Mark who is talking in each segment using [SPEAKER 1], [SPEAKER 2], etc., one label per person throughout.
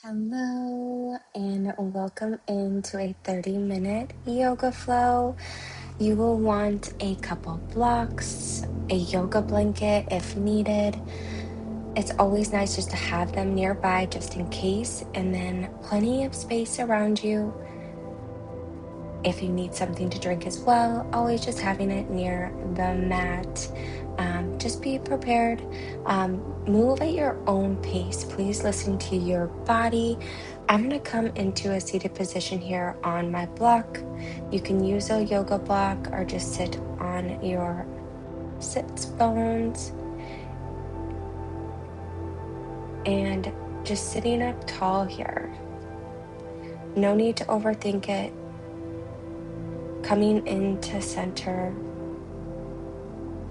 [SPEAKER 1] Hello, and welcome into a 30-minute yoga flow. You will want a couple blocks, a yoga blanket if needed. It's always nice just to have them nearby just in case, and then plenty of space around you. If you need something to drink as well, always just having it near the mat. Just be prepared. Move at your own pace. Please listen to your body. I'm going to come into a seated position here on my block. You can use a yoga block or just sit on your sits bones. And just sitting up tall here. No need to overthink it. Coming into center,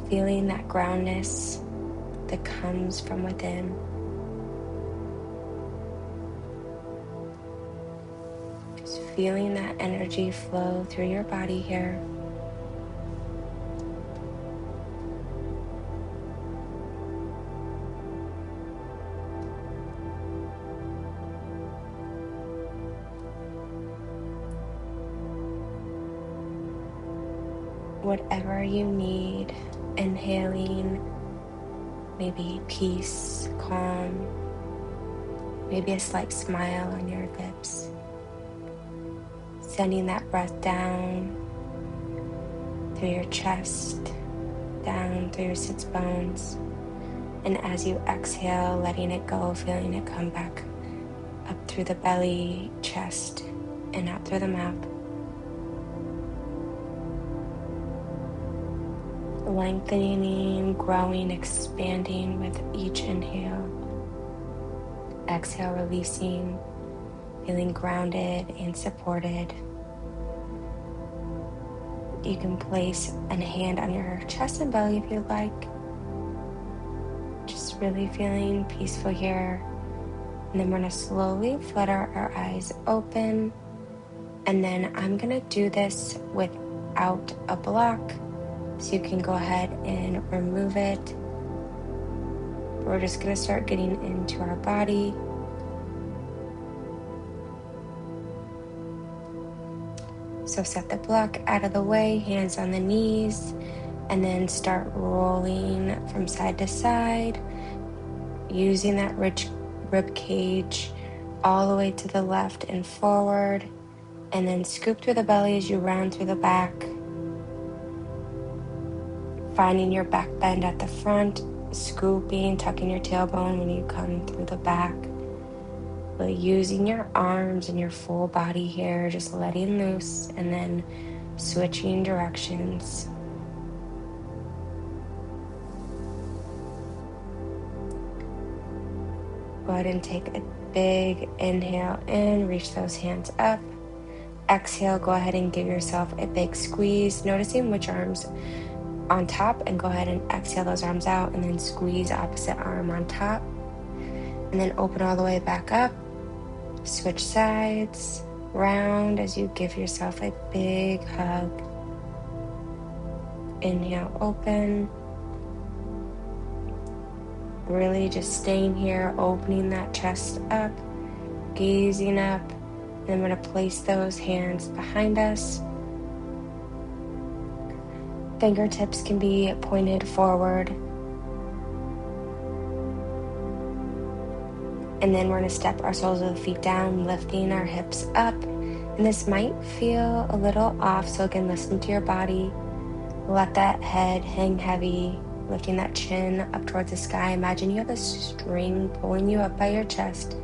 [SPEAKER 1] feeling that groundness that comes from within. Just feeling that energy flow through your body here. Whatever you need, inhaling, maybe peace, calm, maybe a slight smile on your lips. Sending that breath down through your chest, down through your sits bones. And as you exhale, letting it go, feeling it come back up through the belly, chest, and out through the mouth. Lengthening, growing, expanding with each inhale. Exhale, releasing, feeling grounded and supported. You can place a hand on your chest and belly if you'd like. Just really feeling peaceful here. And then we're going to slowly flutter our eyes open. And then I'm going to do this without a block. So you can go ahead and remove it. We're just going to start getting into our body. So set the block out of the way, hands on the knees, and then start rolling from side to side, using that rich rib cage all the way to the left and forward, and then scoop through the belly as you round through the back. Finding your back bend at the front, scooping, tucking your tailbone when you come through the back. Really using your arms and your full body here, just letting loose and then switching directions. Go ahead and take a big inhale in, reach those hands up. Exhale, go ahead and give yourself a big squeeze, noticing which arms on top, and go ahead and exhale those arms out and then squeeze opposite arm on top. And then open all the way back up. Switch sides, round as you give yourself a big hug. Inhale, open. Really just staying here, opening that chest up, gazing up. And I'm going to place those hands behind us. Fingertips can be pointed forward. And then we're going to step our soles of the feet down, lifting our hips up. And this might feel a little off, so again, listen to your body. Let that head hang heavy, lifting that chin up towards the sky. Imagine you have a string pulling you up by your chest.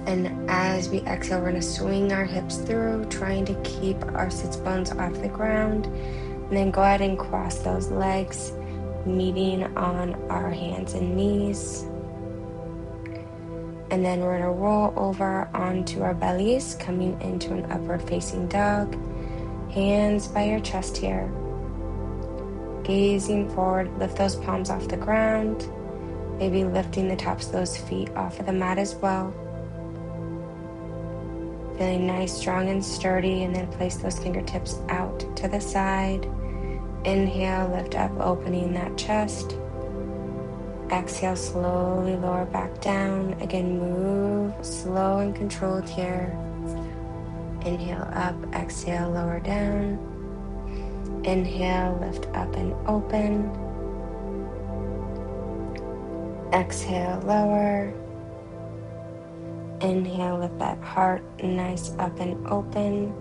[SPEAKER 1] And as we exhale, we're going to swing our hips through, trying to keep our sits bones off the ground. And then go ahead and cross those legs, meeting on our hands and knees. And then we're going to roll over onto our bellies, coming into an upward facing dog. Hands by your chest here. Gazing forward, lift those palms off the ground. Maybe lifting the tops of those feet off of the mat as well. Feeling nice, strong, and sturdy, and then place those fingertips out to the side. Inhale, lift up, opening that chest. Exhale, slowly lower back down. Again, move slow and controlled here. Inhale up, exhale, lower down. Inhale, lift up and open. Exhale, lower. Inhale, lift that heart nice up and open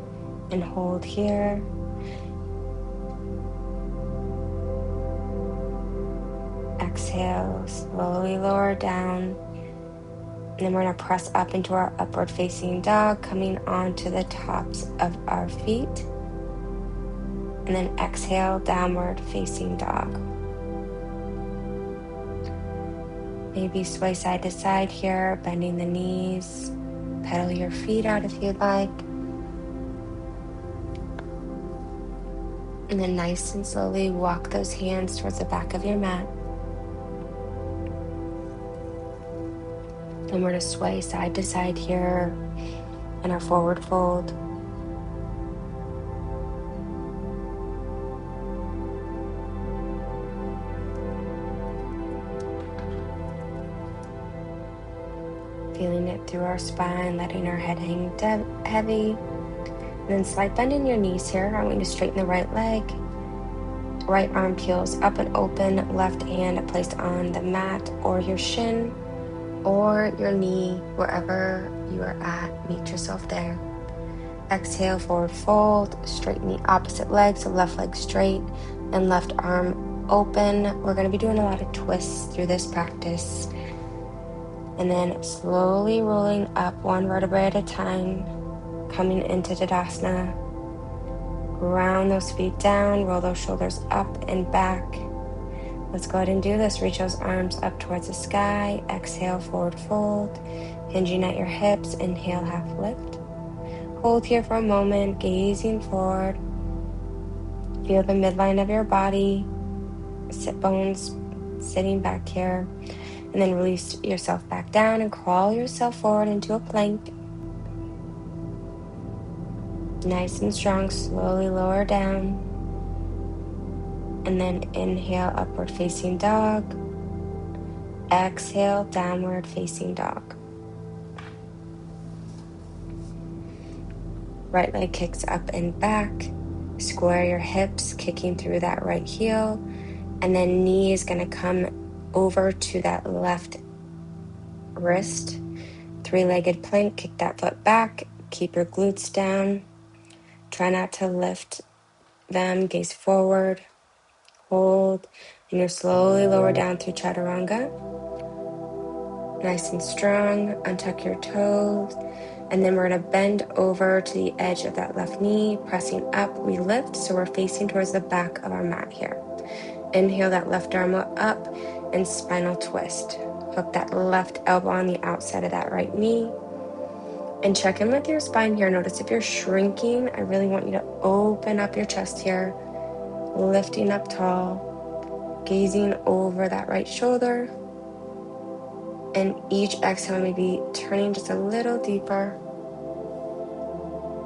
[SPEAKER 1] and hold here. Exhale, slowly lower down. And then we're going to press up into our upward facing dog, coming onto the tops of our feet. And then exhale, downward facing dog. Maybe sway side to side here, bending the knees. Pedal your feet out if you'd like. And then nice and slowly walk those hands towards the back of your mat. And we're going to sway side to side here in our forward fold. Feeling it through our spine, letting our head hang heavy. And then slight bend in your knees here. I want you to straighten the right leg. Right arm peels up and open. Left hand placed on the mat or your shin or your knee, wherever you are at. Meet yourself there. Exhale, forward fold. Straighten the opposite leg, so left leg straight and left arm open. We're going to be doing a lot of twists through this practice. And then slowly rolling up one vertebrae at a time, coming into Tadasana. Round those feet down, roll those shoulders up and back. Let's go ahead and do this. Reach those arms up towards the sky. Exhale, forward fold. Hinging at your hips. Inhale, half lift. Hold here for a moment, gazing forward. Feel the midline of your body, sit bones sitting back here. And then release yourself back down and crawl yourself forward into a plank. Nice and strong, slowly lower down. And then inhale, upward facing dog. Exhale, downward facing dog. Right leg kicks up and back. Square your hips, kicking through that right heel. And then knee is going to come over to that left wrist. Three-legged plank, kick that foot back. Keep your glutes down. Try not to lift them, gaze forward. Hold, and you're slowly lower down through chaturanga. Nice and strong. Untuck your toes. And then we're going to bend over to the edge of that left knee, pressing up. We lift, so we're facing towards the back of our mat here. Inhale that left arm up and spinal twist. Hook that left elbow on the outside of that right knee. And check in with your spine here. Notice if you're shrinking. I really want you to open up your chest here. Lifting up tall. Gazing over that right shoulder. And each exhale, maybe turning just a little deeper.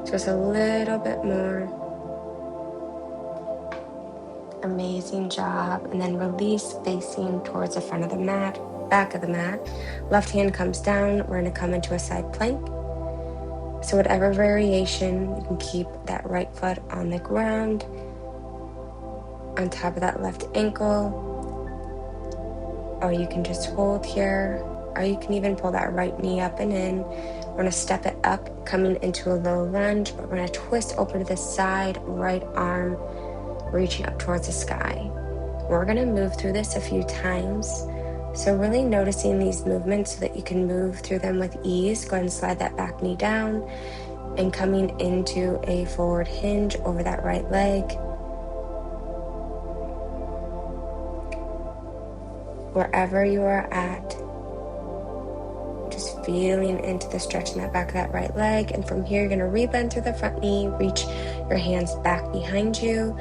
[SPEAKER 1] Just a little bit more. Amazing job. And then release, facing towards the front of the mat, back of the mat. Left hand comes down. We're going to come into a side plank. So whatever variation, you can keep that right foot on the ground, on top of that left ankle, or you can just hold here, or you can even pull that right knee up and in. We're going to step it up, coming into a low lunge, but we're going to twist over to the side, right arm reaching up towards the sky. We're going to move through this a few times. So really noticing these movements so that you can move through them with ease. Go ahead and slide that back knee down and coming into a forward hinge over that right leg. Wherever you are at, just feeling into the stretch in that back of that right leg. And from here, you're going to rebend through the front knee, reach your hands back behind you,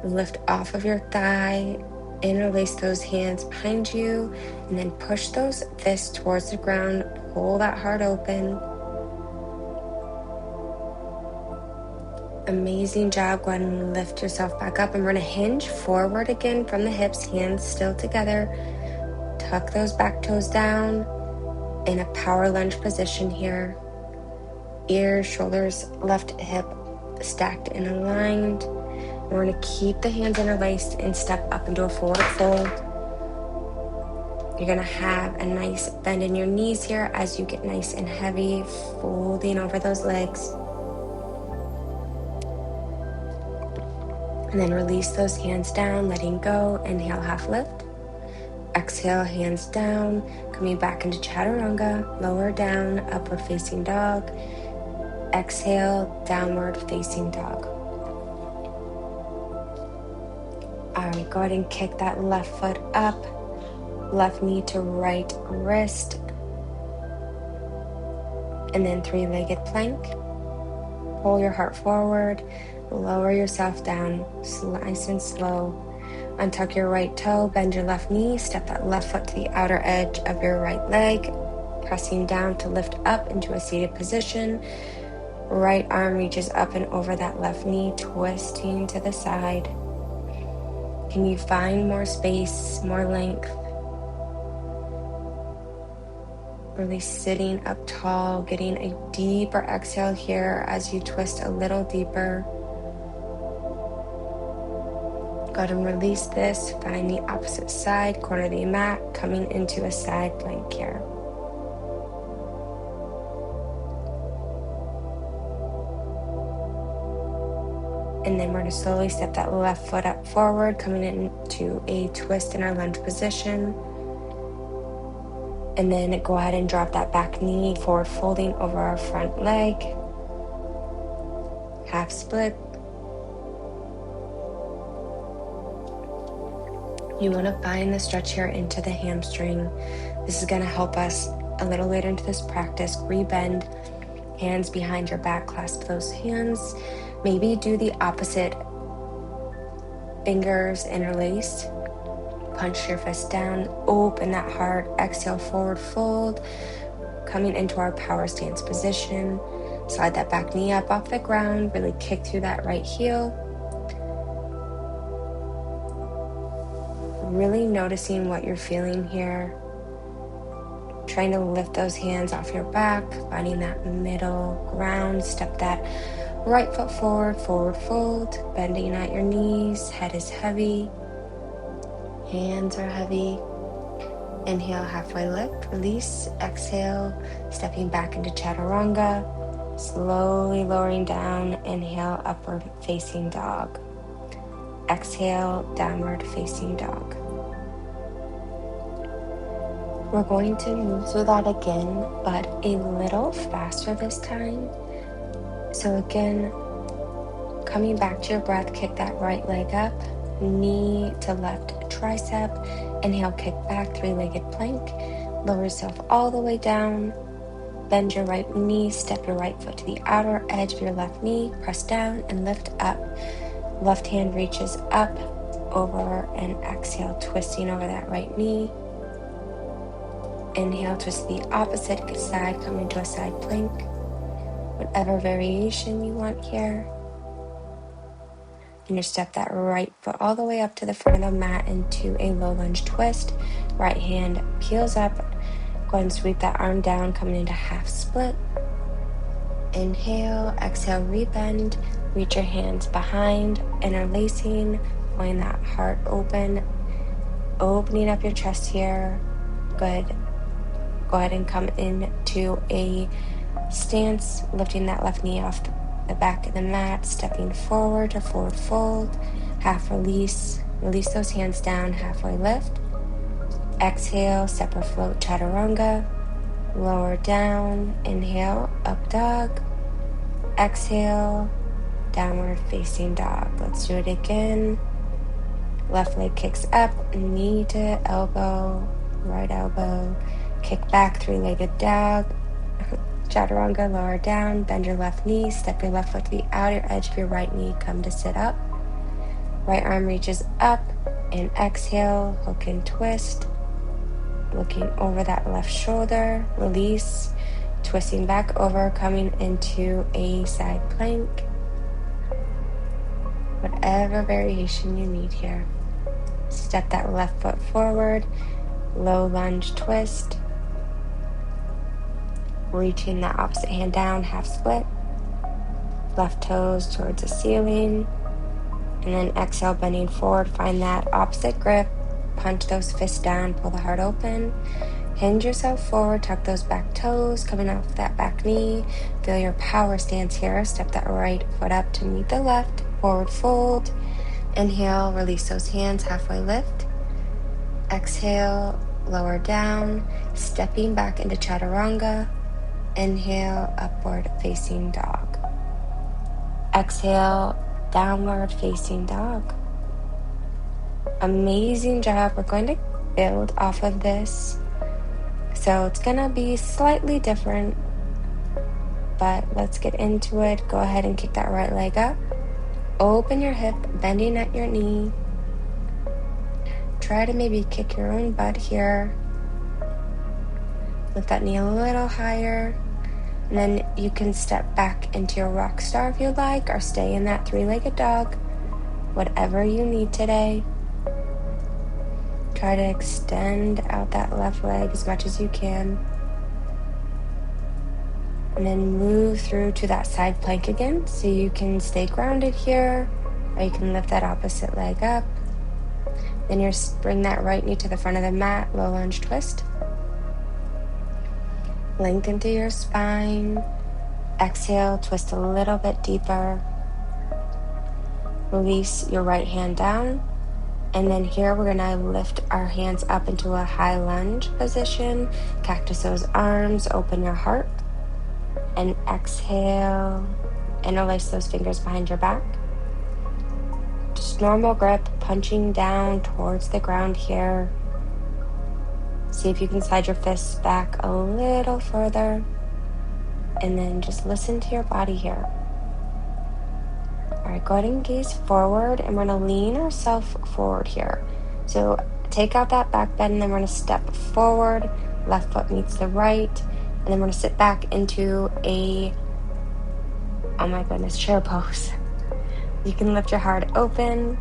[SPEAKER 1] lift off of your thigh, interlace those hands behind you, and then push those fists towards the ground. Pull that heart open. Amazing job. Go ahead and lift yourself back up, and we're going to hinge forward again from the hips, hands still together. tuck those back toes down in a power lunge position here. Ears, shoulders, left hip stacked and aligned. We're going to keep the hands interlaced and step up into a forward fold. You're going to have a nice bend in your knees here as you get nice and heavy, folding over those legs. And then release those hands down, letting go. Inhale, half lift. Exhale, hands down, coming back into chaturanga, lower down, upward facing dog. Exhale, downward facing dog. All right, go ahead and kick that left foot up, left knee to right wrist, and then three-legged plank. Pull your heart forward, lower yourself down, nice and slow. Untuck your right toe, bend your left knee, step that left foot to the outer edge of your right leg, pressing down to lift up into a seated position. Right arm reaches up and over that left knee, twisting to the side. Can you find more space, more length? Really sitting up tall, getting a deeper exhale here as you twist a little deeper. Go ahead and release this. Find the opposite side, corner of the mat, coming into a side plank here. And then we're going to slowly step that left foot up forward, coming into a twist in our lunge position. And then go ahead and drop that back knee forward, folding over our front leg. Half split. You want to find the stretch here into the hamstring. This is going to help us a little later into this practice. Rebend, hands behind your back, clasp those hands. Maybe do the opposite, fingers interlaced. Punch your fist down, open that heart, exhale, forward fold, coming into our power stance position. Slide that back knee up off the ground, really kick through that right heel. Really noticing what you're feeling here. Trying to lift those hands off your back, finding that middle ground. Step that right foot forward, forward fold, bending at your knees, head is heavy. Hands are heavy. Inhale, halfway lift, release, exhale, stepping back into chaturanga, slowly lowering down, inhale, upward facing dog. Exhale, downward facing dog. We're going to move through that again, but a little faster this time. So again, coming back to your breath, kick that right leg up, knee to left tricep. Inhale, kick back, three-legged plank. Lower yourself all the way down. Bend your right knee, step your right foot to the outer edge of your left knee. Press down and lift up. Left hand reaches up, over, and exhale, twisting over that right knee. Inhale, twist to the opposite side, come into a side plank. Whatever variation you want here. And you step that right foot all the way up to the front of the mat into a low lunge twist. Right hand peels up. Go ahead and sweep that arm down, coming into half split. Inhale, exhale, rebend. Reach your hands behind, interlacing, pulling that heart open, opening up your chest here. Good. Go ahead and come into a stance, lifting that left knee off the back of the mat, stepping forward to forward fold, half release. Release those hands down, halfway lift. Exhale, separate float, chaturanga. Lower down, inhale, up dog. Exhale, downward facing dog. Let's do it again. Left leg kicks up, knee to elbow, right elbow. Kick back, three-legged dog. Chaturanga, lower down, bend your left knee, step your left foot to the outer edge of your right knee, come to sit up. Right arm reaches up, and exhale, hook and twist. Looking over that left shoulder, release, twisting back over, coming into a side plank. Whatever variation you need here. Step that left foot forward, low lunge twist, reaching the opposite hand down, half split, left toes towards the ceiling, and then exhale, bending forward, find that opposite grip, punch those fists down, pull the heart open, hinge yourself forward, tuck those back toes, coming off that back knee, feel your power stance here, step that right foot up to meet the left, forward fold, inhale, release those hands, halfway lift, exhale, lower down, stepping back into chaturanga, inhale, upward facing dog, exhale, downward facing dog. Amazing job. We're going to build off of this. So it's going to be slightly different, but let's get into it. Go ahead and kick that right leg up. Open your hip, bending at your knee. Try to maybe kick your own butt here. Lift that knee a little higher. And then you can step back into your rock star if you'd like, or stay in that three-legged dog. Whatever you need today. Try to extend out that left leg as much as you can. And then move through to that side plank again, so you can stay grounded here, or you can lift that opposite leg up. Then you bring that right knee to the front of the mat, low lunge twist. Lengthen through your spine. Exhale, twist a little bit deeper. Release your right hand down. And then here we're gonna lift our hands up into a high lunge position. Cactus those arms, open your heart. And exhale, interlace those fingers behind your back. Just normal grip, punching down towards the ground here. See if you can slide your fists back a little further. And then just listen to your body here. All right, go ahead and gaze forward, and we're gonna lean ourselves forward here. So take out that back bend, and then we're gonna step forward, left foot meets the right, and then we're gonna sit back into a, oh my goodness, chair pose. You can lift your heart open.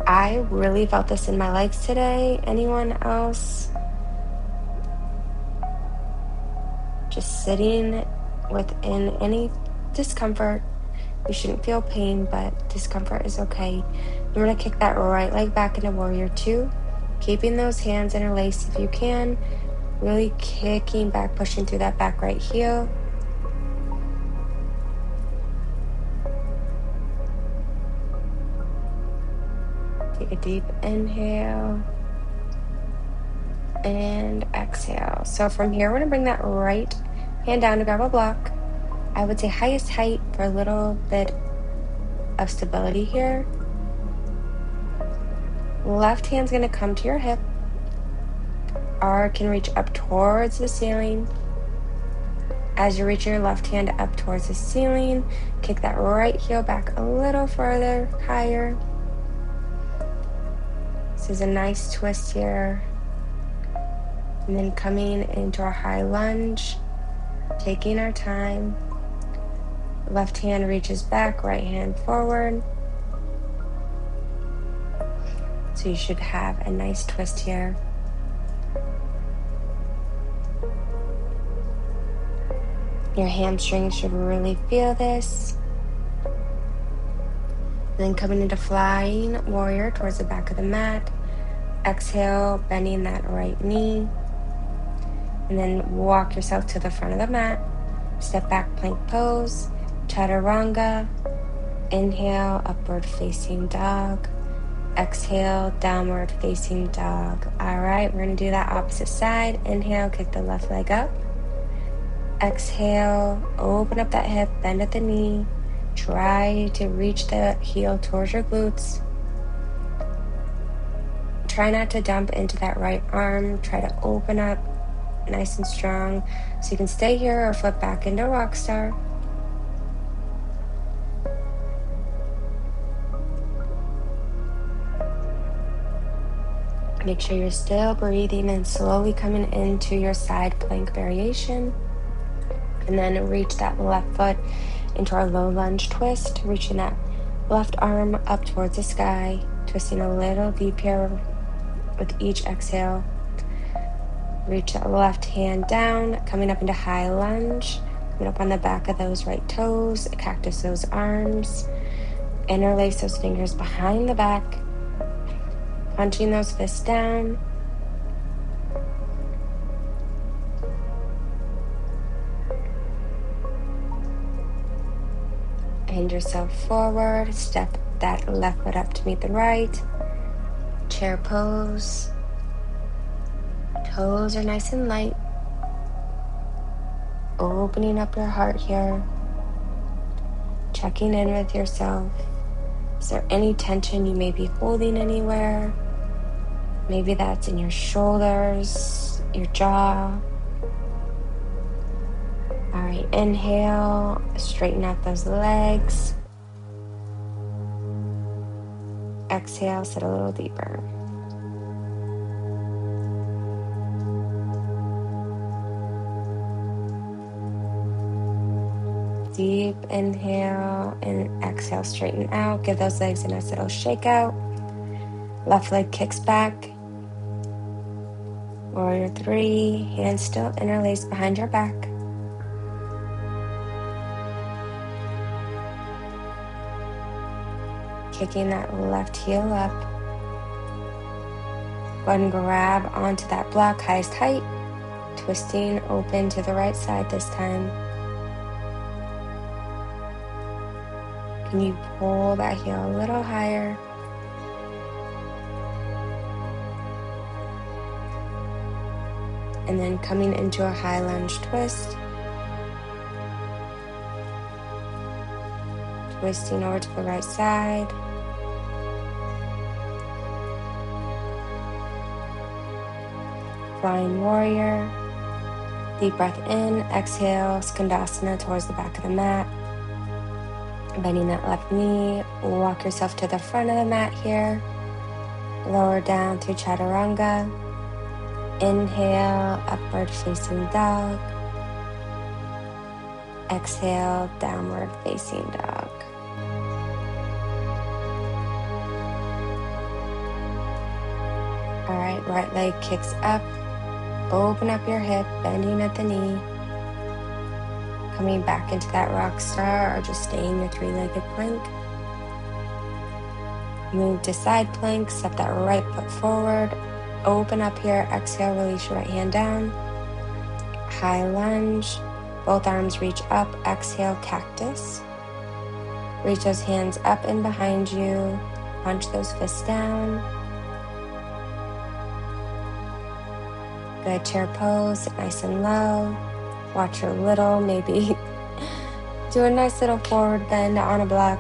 [SPEAKER 1] I really felt this in my legs today. Anyone else? Just sitting within any discomfort. You shouldn't feel pain, but discomfort is okay. We're going to kick that right leg back into warrior two. Keeping those hands interlaced if you can. Really kicking back, pushing through that back right heel. Take a deep inhale. And exhale. So from here, we're going to bring that right hand down to grab a block. I would say highest height for a little bit of stability here. Left hand's going to come to your hip, or it can reach up towards the ceiling. As you reach your left hand up towards the ceiling, kick that right heel back a little further, higher. This is a nice twist here. And then coming into our high lunge, taking our time. Left hand reaches back, right hand forward. So you should have a nice twist here. Your hamstrings should really feel this. And then coming into flying warrior towards the back of the mat. Exhale, bending that right knee. And then walk yourself to the front of the mat. Step back, plank pose, chaturanga. Inhale, upward facing dog. Exhale, downward facing dog. All right, we're gonna do that opposite side. Inhale, kick the left leg up. Exhale, open up that hip, bend at the knee. Try to reach the heel towards your glutes. Try not to dump into that right arm. Try to open up nice and strong. So you can stay here or flip back into rock star. Make sure you're still breathing and slowly coming into your side plank variation. And then reach that left foot into our low lunge twist, reaching that Left arm up towards the sky, twisting a little deep here with each exhale. Reach the left hand down, coming up into high lunge, coming up on the back of those right toes, cactus those arms, interlace those fingers behind the back, punching those fists down. Hand yourself forward, step that left foot up to meet the right. Chair pose. Toes are nice and light. Opening up your heart here. Checking in with yourself. Is there any tension you may be holding anywhere? Maybe that's in your shoulders, your jaw. All right, inhale, straighten out those legs. Exhale, sit a little deeper. Deep inhale and exhale, straighten out. Give those legs a nice little shake out. Left leg kicks back. Warrior 3, hands still interlaced behind your back. Kicking that left heel up. Go ahead and grab onto that block, highest height. Twisting open to the right side this time. Can you pull that heel a little higher? And then coming into a high lunge twist. Twisting over to the right side. Flying warrior. Deep breath in, exhale, Skandasana towards the back of the mat. Bending that left knee, walk yourself to the front of the mat here. Lower down through Chaturanga. Inhale, upward facing dog. Exhale, downward facing dog. All right, right leg kicks up. Open up your hip, bending at the knee. Coming back into that rock star or just staying your three-legged plank. Move to side plank, step that right foot forward. Open up here, exhale, release your right hand down. High lunge, both arms reach up, exhale, cactus. Reach those hands up and behind you. Punch those fists down. Good, chair pose, sit nice and low. Watch your little, maybe do a nice little forward bend on a block.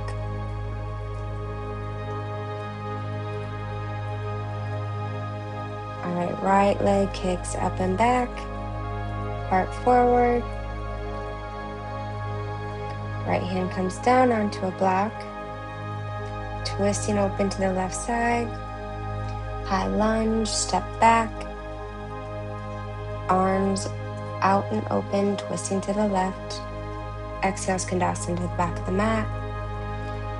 [SPEAKER 1] All right, right leg kicks up and back. Heart forward. Right hand comes down onto a block. Twisting open to the left side. High lunge, step back. Arms out and open, twisting to the left. Exhale, Skandasana to the back of the mat.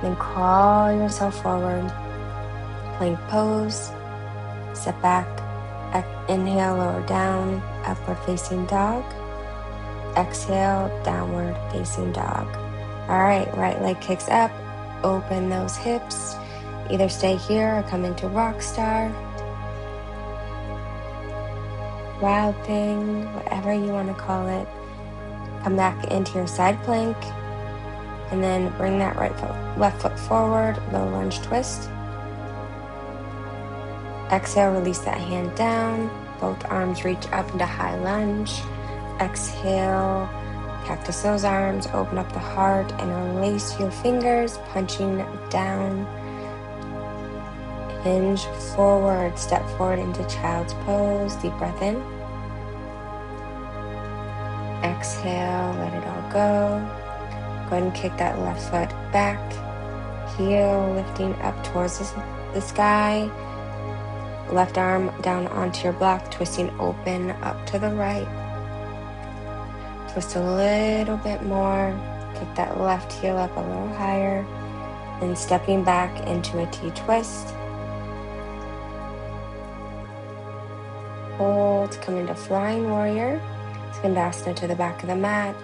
[SPEAKER 1] Then crawl yourself forward. Plank pose. Step back. Inhale, lower down, upward facing dog. Exhale, downward facing dog. All right, right leg kicks up. Open those hips. Either stay here or come into rock star. Wild thing, whatever you want to call it. Come back into your side plank. And then bring that left foot forward, low lunge twist. Exhale, release that hand down. Both arms reach up into high lunge. Exhale, cactus those arms, open up the heart, and release your fingers, punching down. Hinge forward, step forward into child's pose. Deep breath in. Exhale, let it all go. Go ahead and kick that left foot back. Heel lifting up towards the sky. Left arm down onto your block, twisting open up to the right. Twist a little bit more. Kick that left heel up a little higher. and stepping back into a T-twist. Hold, come into Flying Warrior, Skandasana to the back of the mat,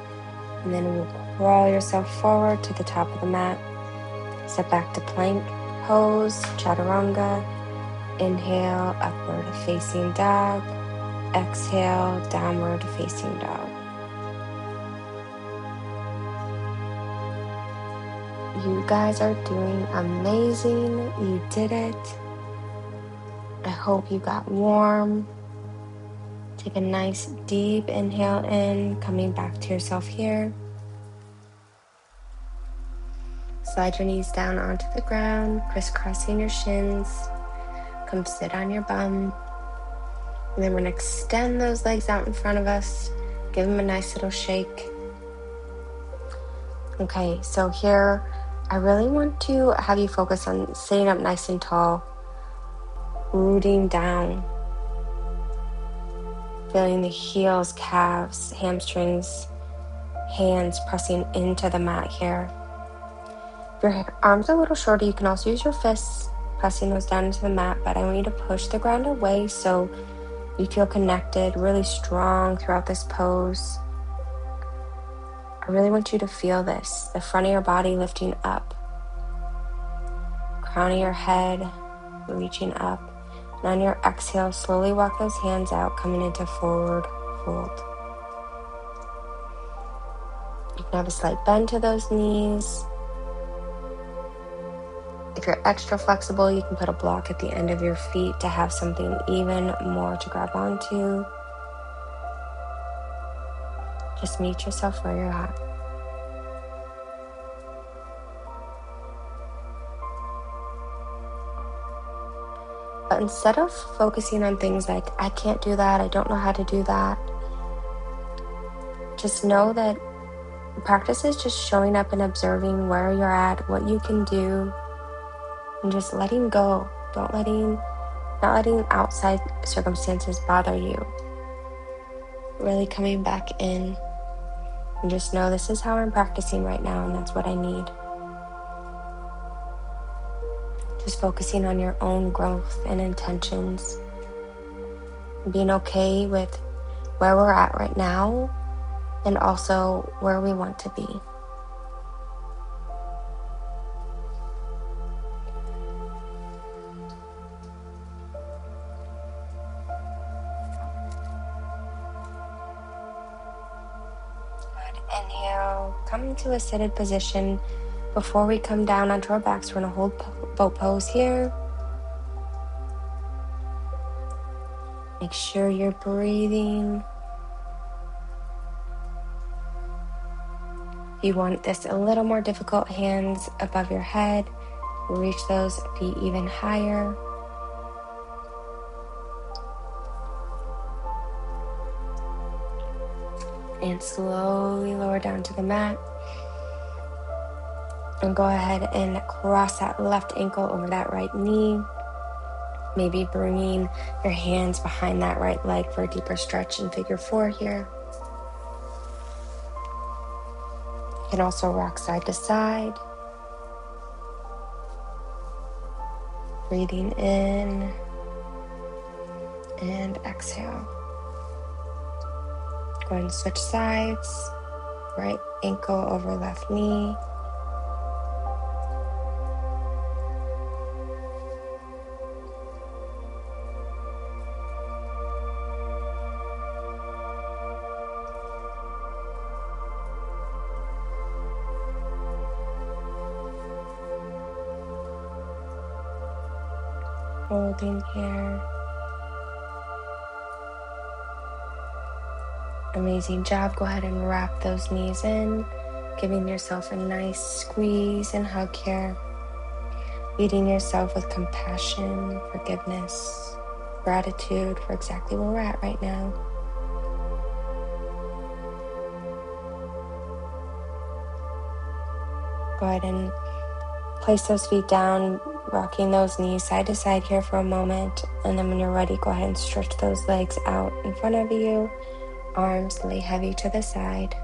[SPEAKER 1] and then we'll crawl yourself forward to the top of the mat. Step back to plank pose, Chaturanga. Inhale, upward facing dog. Exhale, downward facing dog. You guys are doing amazing. You did it. I hope you got warm. Take a nice deep inhale in, coming back to yourself here. Slide your knees down onto the ground, crisscrossing your shins. Come sit on your bum. And then we're going to extend those legs out in front of us. Give them a nice little shake. Okay, so here, I really want to have you focus on sitting up nice and tall, rooting down, feeling the heels, calves, hamstrings, hands pressing into the mat here. If your arms are a little shorter, you can also use your fists, pressing those down into the mat, but I want you to push the ground away so you feel connected, really strong throughout this pose. I really want you to feel this, the front of your body lifting up, crown of your head reaching up, and on your exhale, slowly walk those hands out, coming into forward fold. You can have a slight bend to those knees. If you're extra flexible, you can put a block at the end of your feet to have something even more to grab onto. Just meet yourself where you're at. But instead of focusing on things like, I can't do that, I don't know how to do that, just know that practice is just showing up and observing where you're at, what you can do, and just letting go. Not letting outside circumstances bother you. Really coming back in and just know this is how I'm practicing right now, and that's what I need. Just focusing on your own growth and intentions. Being okay with where we're at right now and also where we want to be. Good. Inhale, come into a seated position. Before we come down onto our backs, we're going to hold boat pose here. Make sure you're breathing. If you want this a little more difficult, hands above your head. Reach those feet even higher. And slowly lower down to the mat. And go ahead and cross that left ankle over that right knee. Maybe bringing your hands behind that right leg for a deeper stretch in figure 4 here. You can also rock side to side. Breathing in and exhale. Go ahead and switch sides. Right ankle over left knee. Holding here. Amazing job. Go ahead and wrap those knees in, giving yourself a nice squeeze and hug here. Meeting yourself with compassion, forgiveness, gratitude for exactly where we're at right now. Go ahead and place those feet down, rocking those knees side to side here for a moment. And then when you're ready, go ahead and stretch those legs out in front of you. Arms lay heavy to the side.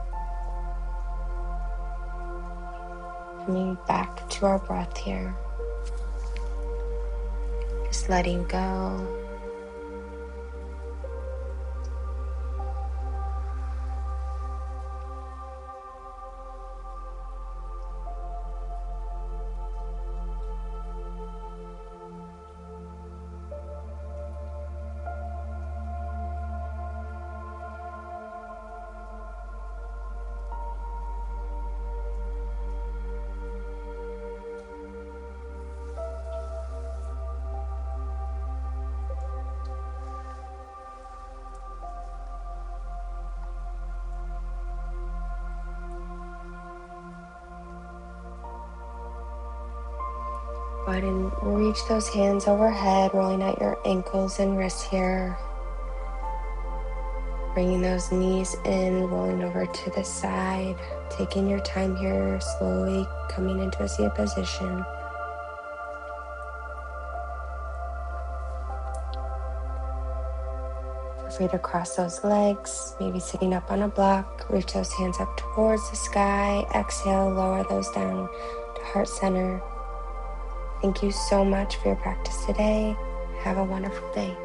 [SPEAKER 1] Coming back to our breath here. Just letting go. Go ahead and reach those hands overhead, rolling out your ankles and wrists here. Bringing those knees in, rolling over to the side. Taking your time here, slowly coming into a seated position. Feel free to cross those legs, maybe sitting up on a block. Reach those hands up towards the sky. Exhale, lower those down to heart center. Thank you so much for your practice today. Have a wonderful day.